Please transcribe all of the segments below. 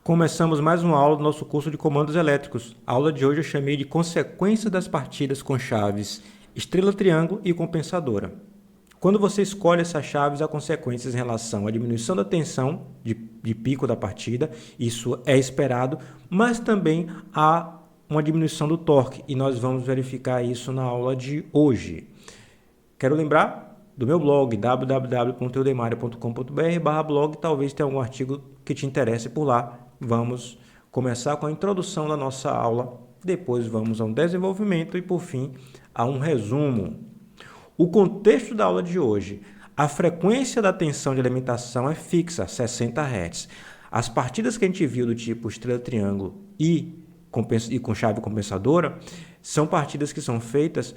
Começamos mais uma aula do nosso curso de comandos elétricos. A aula de hoje eu chamei de consequências das partidas com chaves estrela-triângulo e compensadora. Quando você escolhe essas chaves, há consequências em relação à diminuição da tensão de pico da partida, isso é esperado, mas também há uma diminuição do torque, e nós vamos verificar isso na aula de hoje. Quero lembrar do meu blog, www.eudemario.com.br/blog, talvez tenha algum artigo que te interesse por lá. Vamos começar com a introdução da nossa aula, depois vamos a um desenvolvimento e, por fim, a um resumo. O contexto da aula de hoje: a frequência da tensão de alimentação é fixa, 60 Hz. As partidas que a gente viu do tipo estrela-triângulo e com chave compensadora são partidas que são feitas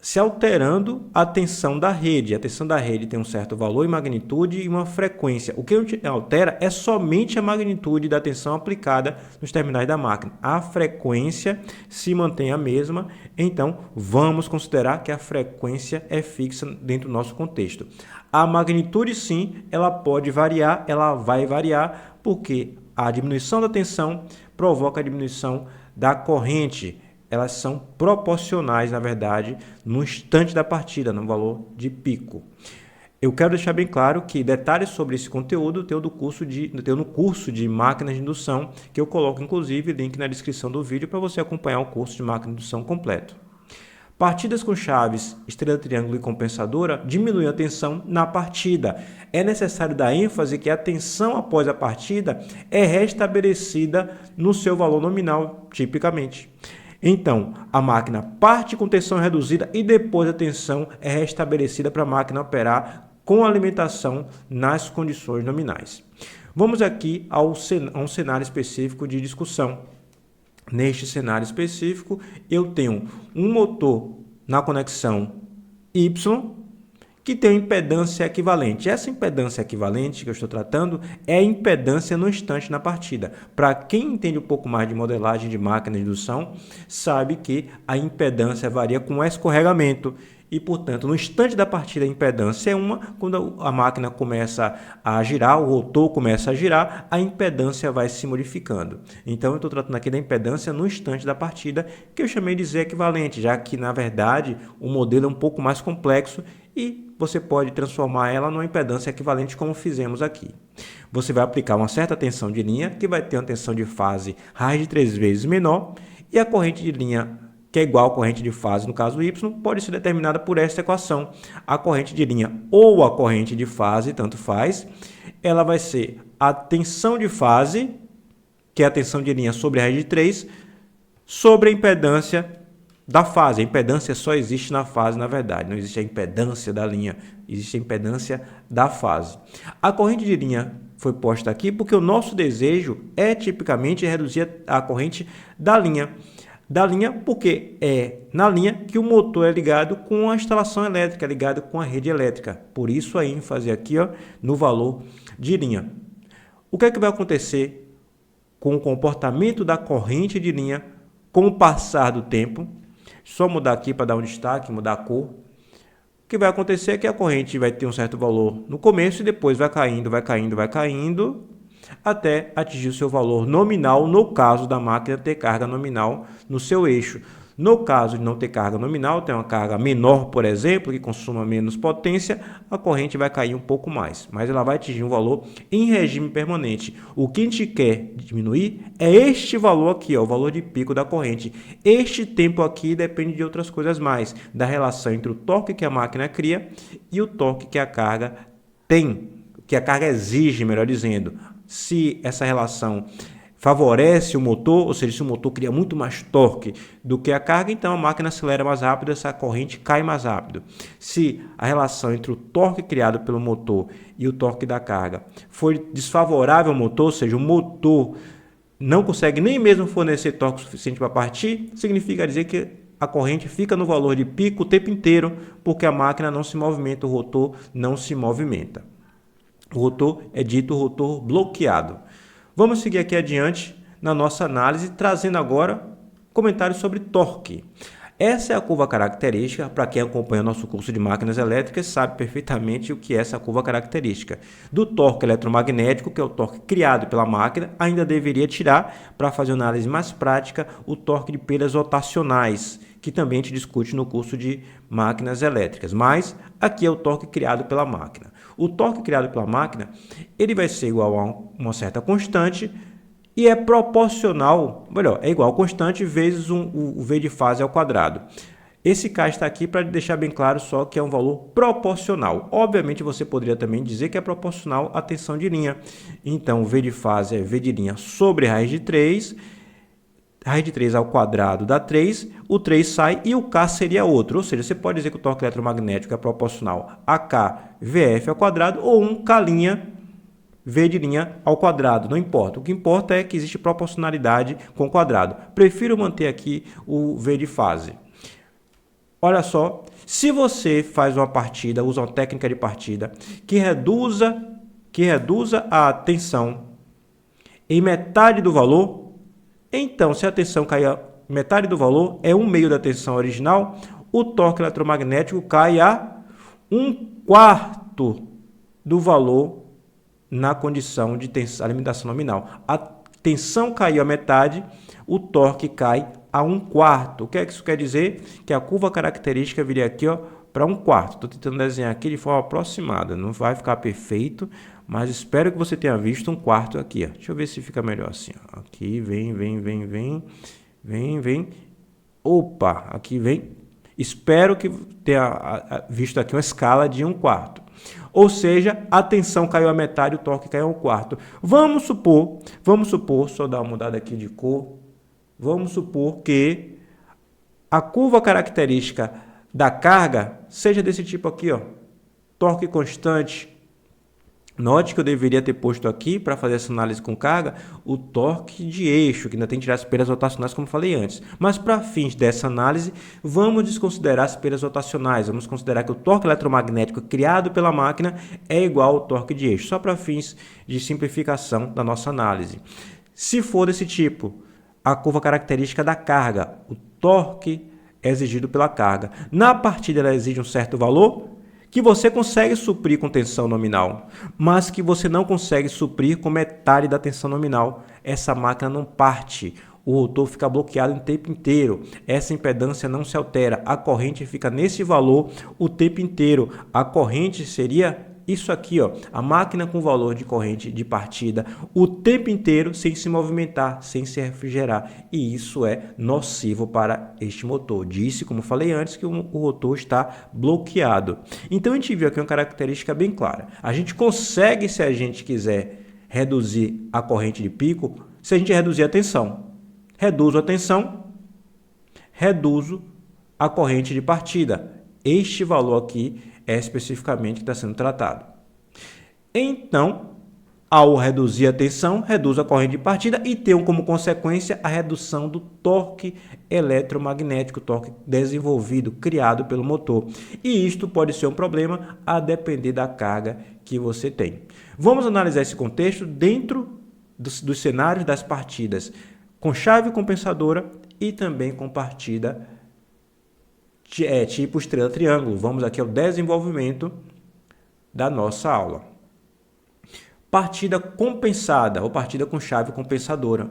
se alterando a tensão da rede. A tensão da rede tem um certo valor e magnitude e uma frequência. O que altera é somente a magnitude da tensão aplicada nos terminais da máquina. A frequência se mantém a mesma, então vamos considerar que a frequência é fixa dentro do nosso contexto. A magnitude, sim, ela pode variar, ela vai variar, porque a diminuição da tensão provoca a diminuição da corrente. Elas são proporcionais, na verdade, no instante da partida, no valor de pico. Eu quero deixar bem claro que detalhes sobre esse conteúdo tem no curso de máquinas de indução, que eu coloco, inclusive, link na descrição do vídeo para você acompanhar o curso de máquina de indução completo. Partidas com chaves estrela-triângulo e compensadora diminuem a tensão na partida. É necessário dar ênfase que a tensão após a partida é restabelecida no seu valor nominal, tipicamente. Então, a máquina parte com tensão reduzida e depois a tensão é restabelecida para a máquina operar com alimentação nas condições nominais. Vamos aqui a um cenário específico de discussão. Neste cenário específico, eu tenho um motor na conexão Y que tem impedância equivalente. Essa impedância equivalente que eu estou tratando é a impedância no instante na partida. Para quem entende um pouco mais de modelagem de máquina de indução, sabe que a impedância varia com escorregamento. E, portanto, no instante da partida a impedância é uma, quando a máquina começa a girar, o rotor começa a girar, a impedância vai se modificando. Então, eu estou tratando aqui da impedância no instante da partida, que eu chamei de Z equivalente, já que, na verdade, o modelo é um pouco mais complexo e você pode transformar ela numa impedância equivalente como fizemos aqui. Você vai aplicar uma certa tensão de linha, que vai ter uma tensão de fase raiz de 3 vezes menor, e a corrente de linha, que é igual à corrente de fase no caso Y, pode ser determinada por esta equação. A corrente de linha ou a corrente de fase, tanto faz, ela vai ser a tensão de fase, que é a tensão de linha sobre a raiz de 3, sobre a impedância da fase. A impedância só existe na fase, na verdade. Não existe a impedância da linha, existe a impedância da fase. A corrente de linha foi posta aqui porque o nosso desejo é tipicamente reduzir a corrente da linha. Da linha porque é na linha que o motor é ligado com a instalação elétrica, ligado com a rede elétrica. Por isso a ênfase aqui no valor de linha. O que é que vai acontecer com o comportamento da corrente de linha com o passar do tempo? Só mudar aqui para dar um destaque, mudar a cor. O que vai acontecer é que a corrente vai ter um certo valor no começo e depois vai caindo, até atingir o seu valor nominal, no caso da máquina ter carga nominal no seu eixo. No caso de não ter carga nominal, tem uma carga menor, por exemplo, que consuma menos potência, a corrente vai cair um pouco mais, mas ela vai atingir um valor em regime permanente. O que a gente quer diminuir é este valor aqui, o valor de pico da corrente. Este tempo aqui depende de outras coisas mais, da relação entre o torque que a máquina cria e o torque que a carga tem, que a carga exige, melhor dizendo. Se essa relação favorece o motor, ou seja, se o motor cria muito mais torque do que a carga, então a máquina acelera mais rápido, essa corrente cai mais rápido. Se a relação entre o torque criado pelo motor e o torque da carga for desfavorável ao motor, ou seja, o motor não consegue nem mesmo fornecer torque suficiente para partir, significa dizer que a corrente fica no valor de pico o tempo inteiro, porque a máquina não se movimenta, o rotor não se movimenta. O rotor é dito rotor bloqueado. Vamos seguir aqui adiante na nossa análise, trazendo agora comentários sobre torque. Essa é a curva característica. Para quem acompanha o nosso curso de máquinas elétricas, sabe perfeitamente o que é essa curva característica. Do torque eletromagnético, que é o torque criado pela máquina, ainda deveria tirar, para fazer uma análise mais prática, o torque de perdas rotacionais, que também a gente discute no curso de máquinas elétricas. Mas aqui é o torque criado pela máquina. O torque criado pela máquina, ele vai ser igual a uma certa constante, e é proporcional, melhor, é igual a constante vezes o V de fase ao quadrado. Esse K está aqui para deixar bem claro só que é um valor proporcional. Obviamente, você poderia também dizer que é proporcional à tensão de linha. Então, o V de fase é V de linha sobre raiz de 3. Raiz de 3 ao quadrado dá 3, o 3 sai e o K seria outro. Ou seja, você pode dizer que o torque eletromagnético é proporcional a K VF ao quadrado ou um K' V de linha ao quadrado, não importa. O que importa é que existe proporcionalidade com o quadrado. Prefiro manter aqui o V de fase. Olha só, se você faz uma partida, usa uma técnica de partida que reduza a tensão em metade do valor, então se a tensão cair a metade do valor, é 1/2 da tensão original, o torque eletromagnético cai a 1/4 do valor na condição de limitação nominal. A tensão caiu a metade, o torque cai a 1/4. O que é que isso quer dizer? Que a curva característica viria aqui para 1/4. Estou tentando desenhar aqui de forma aproximada. Não vai ficar perfeito, mas espero que você tenha visto 1/4 aqui. Deixa eu ver se fica melhor assim. Aqui vem. Opa, aqui vem. Espero que tenha visto aqui uma escala de 1/4. Ou seja, a tensão caiu a metade, o torque caiu a 1/4. Vamos supor, só dar uma mudada aqui de cor. Vamos supor que a curva característica da carga seja desse tipo aqui, torque constante. Note que eu deveria ter posto aqui, para fazer essa análise com carga, o torque de eixo, que ainda tem que tirar as perdas rotacionais, como falei antes. Mas, para fins dessa análise, vamos desconsiderar as perdas rotacionais. Vamos considerar que o torque eletromagnético criado pela máquina é igual ao torque de eixo, só para fins de simplificação da nossa análise. Se for desse tipo, a curva característica da carga, o torque é exigido pela carga. Na partida, ela exige um certo valor, que você consegue suprir com tensão nominal, mas que você não consegue suprir com metade da tensão nominal. Essa máquina não parte, o rotor fica bloqueado o tempo inteiro, essa impedância não se altera, a corrente fica nesse valor o tempo inteiro. A corrente seria isso aqui, a máquina com valor de corrente de partida o tempo inteiro sem se movimentar, sem se refrigerar. E isso é nocivo para este motor. Disse, como falei antes, que o rotor está bloqueado. Então, a gente viu aqui uma característica bem clara. A gente consegue, se a gente quiser, reduzir a corrente de pico, se a gente reduzir a tensão. Reduzo a tensão, reduzo a corrente de partida. Este valor aqui é especificamente que está sendo tratado. Então, ao reduzir a tensão, reduz a corrente de partida e tem como consequência a redução do torque eletromagnético, torque desenvolvido, criado pelo motor. E isto pode ser um problema a depender da carga que você tem. Vamos analisar esse contexto dentro dos cenários das partidas com chave compensadora e também com partida tipo estrela-triângulo. Vamos aqui ao desenvolvimento da nossa aula. Partida compensada ou partida com chave compensadora.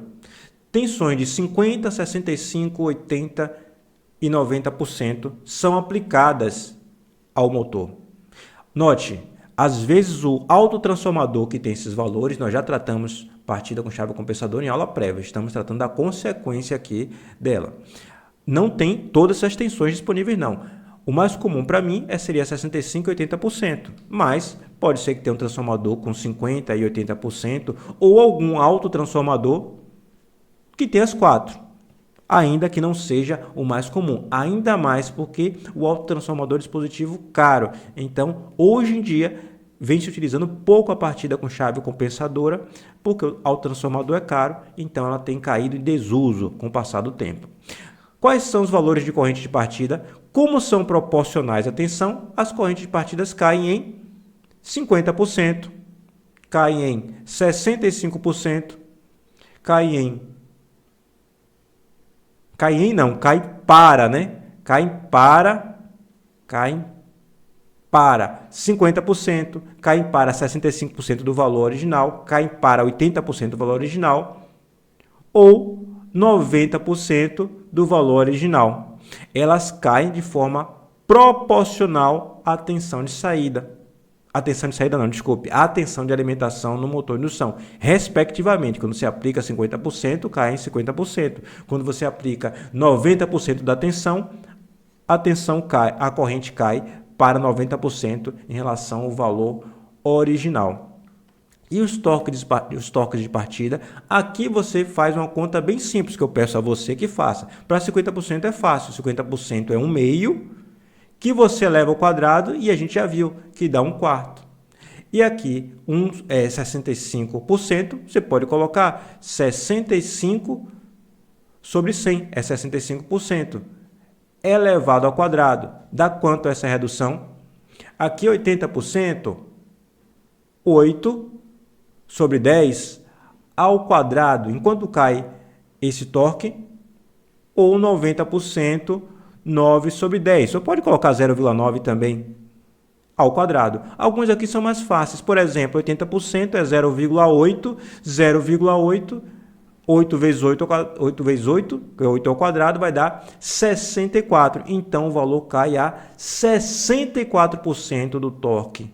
Tensões de 50%, 65%, 80% e 90% são aplicadas ao motor. Note, às vezes o autotransformador que tem esses valores, nós já tratamos partida com chave compensadora em aula prévia, estamos tratando da consequência aqui dela. Não tem todas essas tensões disponíveis, não. O mais comum para mim seria 65% e 80%, mas pode ser que tenha um transformador com 50% e 80% ou algum autotransformador que tenha as 4, ainda que não seja o mais comum, ainda mais porque o autotransformador é um dispositivo caro. Então, hoje em dia, vem se utilizando pouco a partida com chave compensadora, porque o autotransformador é caro, então ela tem caído em desuso com o passar do tempo. Quais são os valores de corrente de partida? Como são proporcionais à tensão, as correntes de partidas caem em 50%, caem em 65%, cai caem para 50%, caem para 65% do valor original, caem para 80% do valor original ou 90% do valor original. Elas caem de forma proporcional à tensão de saída. A tensão de saída não, desculpe, a tensão de alimentação no motor de indução, respectivamente. Quando você aplica 50%, cai em 50%. Quando você aplica 90% da tensão, a corrente cai para 90% em relação ao valor original. E os torques de partida, aqui você faz uma conta bem simples que eu peço a você que faça. Para 50% é fácil, 50% é 1/2, que você eleva ao quadrado e a gente já viu que dá 1/4. E aqui 65%, você pode colocar 65 sobre 100, é 65%. Elevado ao quadrado, dá quanto essa redução? Aqui 80%, 8 sobre 10 ao quadrado, enquanto cai esse torque, ou 90%, 9 sobre 10. Você pode colocar 0,9 também ao quadrado. Alguns aqui são mais fáceis. Por exemplo, 80% é 0,8, 0,8, 8 vezes 8, que é 8 ao quadrado, vai dar 64. Então, o valor cai a 64% do torque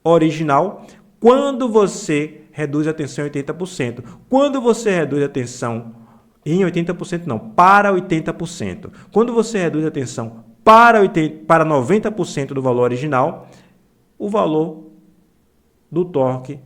original quando você reduz a tensão em 80%. Quando você reduz a tensão em 80%, não, para 80%. Quando você reduz a tensão para 90% do valor original, o valor do torque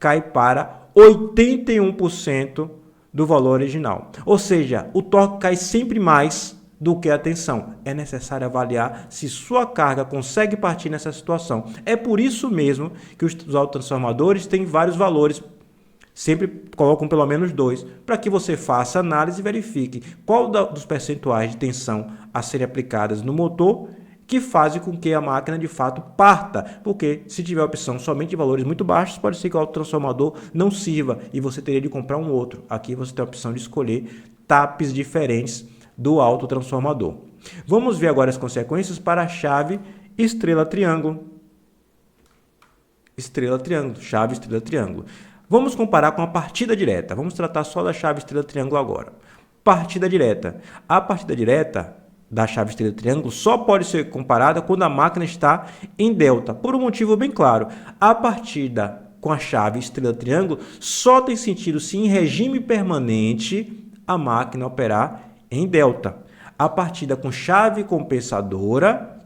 cai para 81% do valor original. Ou seja, o torque cai sempre mais do que a tensão. É necessário avaliar se sua carga consegue partir nessa situação. É por isso mesmo que os autotransformadores têm vários valores, sempre colocam pelo menos 2, para que você faça análise e verifique qual dos percentuais de tensão a serem aplicadas no motor que fazem com que a máquina de fato parta, porque se tiver a opção somente de valores muito baixos, pode ser que o autotransformador não sirva e você teria de comprar um outro. Aqui você tem a opção de escolher TAPs diferentes do autotransformador. Vamos ver agora as consequências para a chave estrela-triângulo. Estrela-triângulo, chave estrela-triângulo. Vamos comparar com a partida direta. Vamos tratar só da chave estrela-triângulo agora. Partida direta. A partida direta da chave estrela-triângulo só pode ser comparada quando a máquina está em delta, por um motivo bem claro. A partida com a chave estrela-triângulo só tem sentido se em regime permanente a máquina operar em delta. A partida com chave compensadora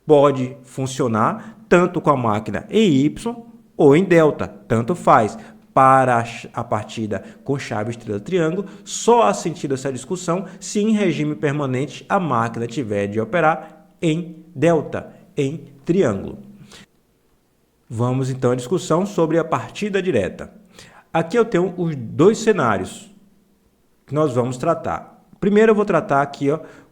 pode funcionar tanto com a máquina em Y ou em delta, tanto faz. Para a partida com chave estrela-triângulo, só há sentido essa discussão se em regime permanente a máquina tiver de operar em delta, em triângulo. Vamos então à discussão sobre a partida direta. Aqui eu tenho os dois cenários que nós vamos tratar. Primeiro eu vou tratar aqui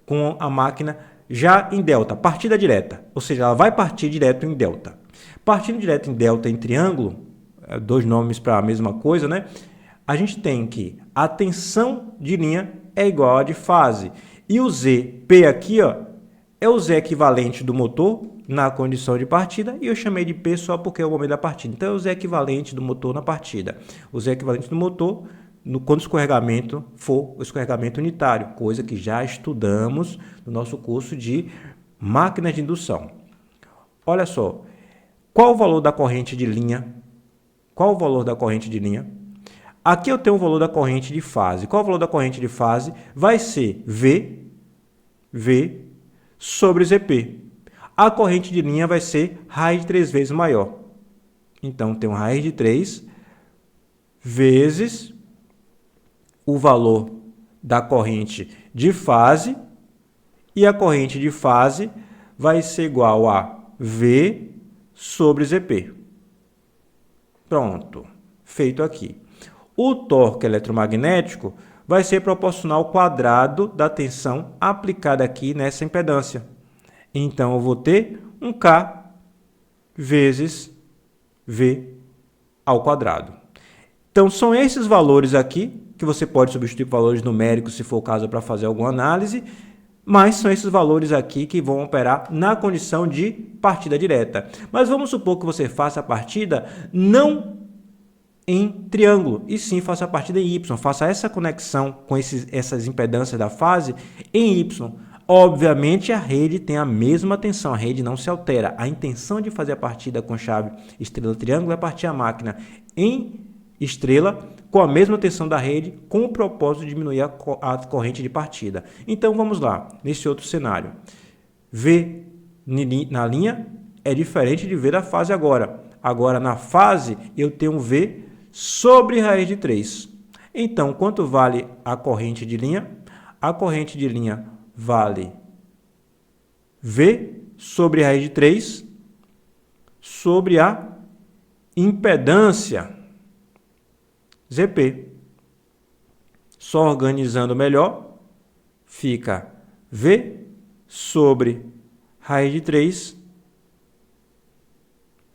com a máquina já em delta, partida direta, ou seja, ela vai partir direto em delta. Partindo direto em delta em triângulo, dois nomes para a mesma coisa, né? A gente tem que a tensão de linha é igual a de fase. E o ZP aqui é o Z equivalente do motor na condição de partida, e eu chamei de P só porque é o momento da partida. Então, é o Z equivalente do motor na partida. O Z equivalente do motor quando o escorregamento for o escorregamento unitário, coisa que já estudamos no nosso curso de máquinas de indução. Olha só, qual o valor da corrente de linha? Qual o valor da corrente de linha? Aqui eu tenho o valor da corrente de fase. Qual o valor da corrente de fase? Vai ser V sobre ZP. A corrente de linha vai ser raiz de 3 vezes maior. Então, tem raiz de 3 vezes o valor da corrente de fase, e a corrente de fase vai ser igual a V sobre ZP. Pronto, feito aqui. O torque eletromagnético vai ser proporcional ao quadrado da tensão aplicada aqui nessa impedância. Então, eu vou ter um K vezes V ao quadrado. Então, são esses valores aqui, que você pode substituir por valores numéricos, se for o caso, para fazer alguma análise, mas são esses valores aqui que vão operar na condição de partida direta. Mas vamos supor que você faça a partida não em triângulo, e sim faça a partida em Y, faça essa conexão com essas impedâncias da fase em Y. Obviamente a rede tem a mesma tensão, a rede não se altera. A intenção de fazer a partida com chave estrela-triângulo é partir a máquina em estrela com a mesma tensão da rede, com o propósito de diminuir a corrente de partida. Então vamos lá, nesse outro cenário. V na linha é diferente de V da fase agora. Agora na fase eu tenho V sobre raiz de 3. Então, quanto vale a corrente de linha? A corrente de linha vale V sobre raiz de 3 sobre a impedância ZP. Só organizando melhor, fica V sobre raiz de 3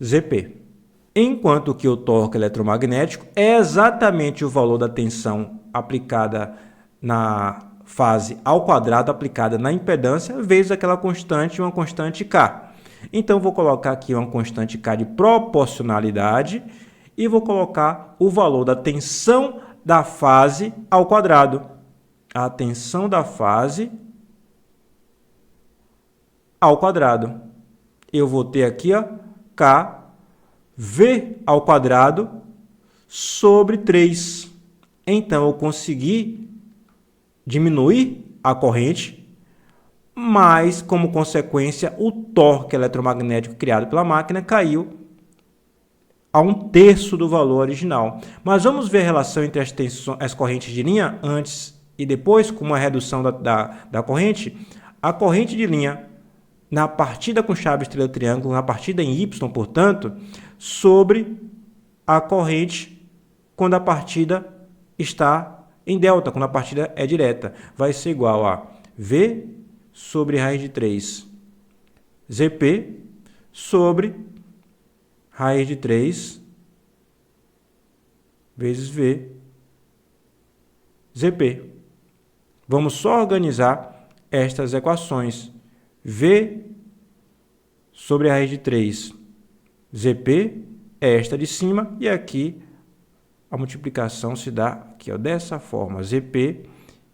ZP. Enquanto que o torque eletromagnético é exatamente o valor da tensão aplicada na fase ao quadrado, aplicada na impedância, vezes aquela constante, uma constante K. Então, vou colocar aqui uma constante K de proporcionalidade e vou colocar o valor da tensão da fase ao quadrado. A tensão da fase ao quadrado. Eu vou ter aqui, ó, K V ao quadrado sobre 3. Então, eu consegui diminuir a corrente, mas, como consequência, o torque eletromagnético criado pela máquina caiu a 1/3 do valor original. Mas vamos ver a relação entre as correntes de linha antes e depois, com uma redução da corrente. A corrente de linha na partida com chave estrela-triângulo, na partida em Y, portanto, sobre a corrente quando a partida está em delta, quando a partida é direta. Vai ser igual a V sobre raiz de 3 ZP sobre raiz de 3 vezes V ZP. Vamos só organizar estas equações. V sobre a raiz de 3 ZP é esta de cima, e aqui a multiplicação se dá aqui, ó, dessa forma, ZP,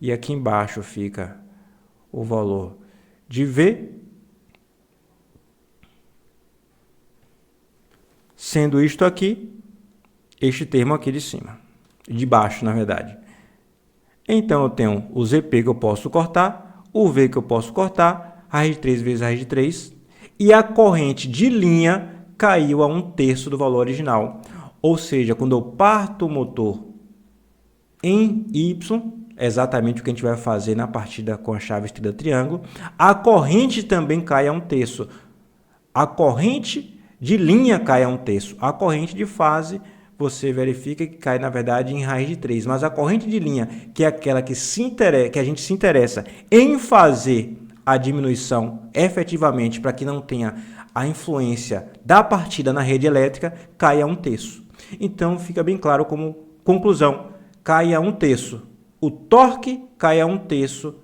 e aqui embaixo fica o valor de V, sendo isto aqui, este termo aqui de cima, de baixo, na verdade. Então, eu tenho o ZP que eu posso cortar, o V que eu posso cortar, raiz de 3 vezes raiz de 3, e a corrente de linha caiu a 1/3 do valor original. Ou seja, quando eu parto o motor em Y, exatamente o que a gente vai fazer na partida com a chave estrela-triângulo, a corrente também cai a 1/3. A corrente de linha cai a 1/3. A corrente de fase, você verifica que cai, na verdade, em raiz de 3. Mas a corrente de linha, que é aquela que a gente se interessa em fazer a diminuição efetivamente para que não tenha a influência da partida na rede elétrica, cai a 1/3. Então, fica bem claro como conclusão, cai a 1/3. O torque cai a 1/3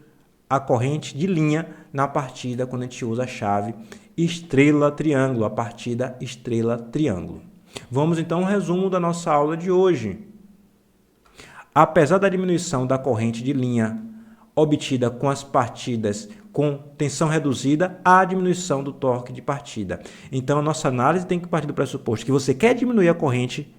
a corrente de linha na partida quando a gente usa a chave estrela-triângulo, a partida estrela-triângulo. Vamos então ao resumo da nossa aula de hoje. Apesar da diminuição da corrente de linha obtida com as partidas com tensão reduzida, há diminuição do torque de partida. Então, a nossa análise tem que partir do pressuposto que você quer diminuir a corrente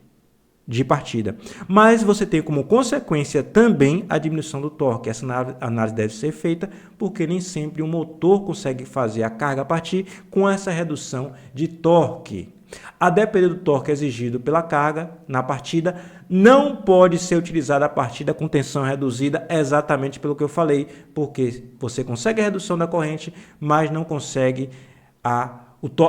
de partida, mas você tem como consequência também a diminuição do torque. Essa análise deve ser feita porque nem sempre o motor consegue fazer a carga partir com essa redução de torque. A depender do torque exigido pela carga na partida, não pode ser utilizada a partida com tensão reduzida, exatamente pelo que eu falei, porque você consegue a redução da corrente, mas não consegue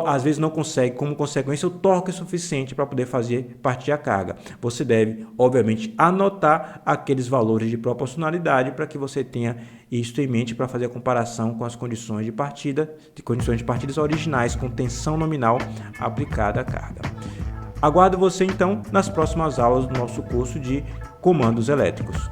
às vezes não consegue, como consequência, o torque suficiente para poder fazer partir a carga. Você deve, obviamente, anotar aqueles valores de proporcionalidade para que você tenha isso em mente para fazer a comparação com as condições de partidas originais com tensão nominal aplicada à carga. Aguardo você então nas próximas aulas do nosso curso de comandos elétricos.